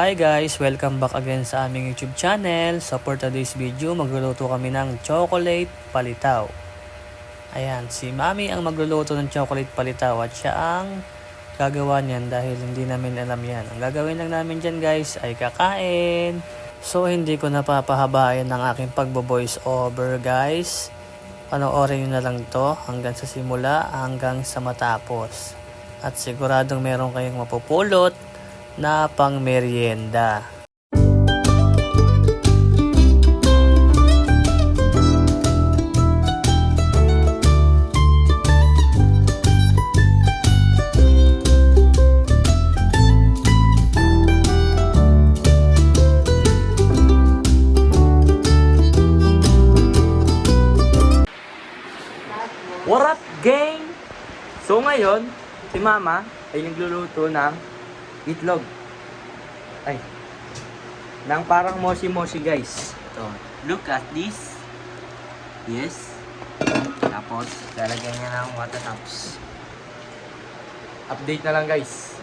Hi guys! Welcome back again sa aming YouTube channel. So for today's video, magluluto kami ng chocolate palitaw. Ayan, si Mami ang magluluto ng chocolate palitaw at siya ang gagawa niyan dahil hindi namin alam yan. Ang gagawin lang namin dyan guys ay kakain. So hindi ko napapahabain ng aking pagbo-voice over guys. Panoorin nyo na lang to hanggang sa simula hanggang sa matapos. At siguradong meron kayong mapupulot na pang merienda. What up, gang? So ngayon, si Mama ay nagluluto ng itlog. Ay, ng parang moshi-moshi guys. Ito, look at this. Yes. Tapos, lalagyan niya ng water tops. Update na lang guys.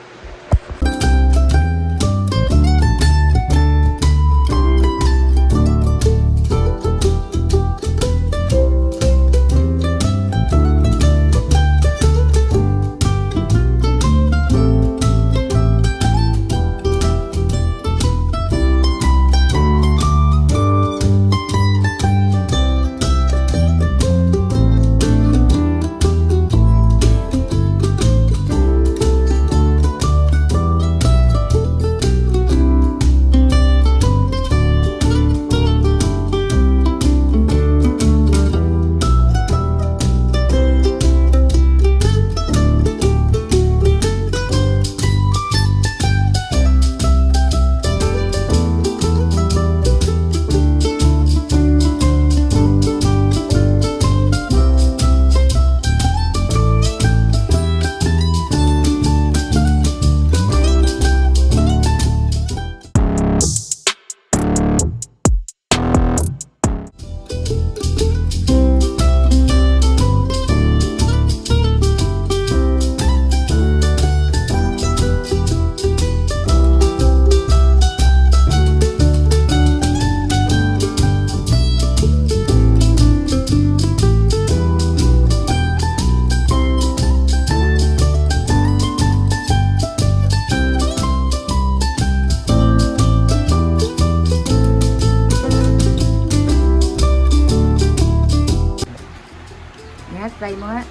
Try mo nga.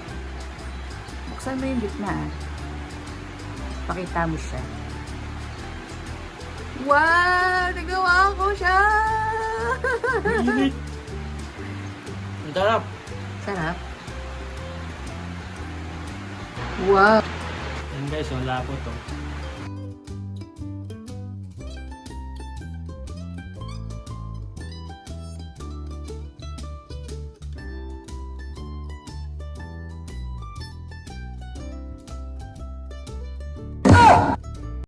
Buksan mo yung gitna. Pakita mo siya. Wow! Nagawa ko siya! Ang sarap. Sarap. Wow! Ayan guys, wala po to.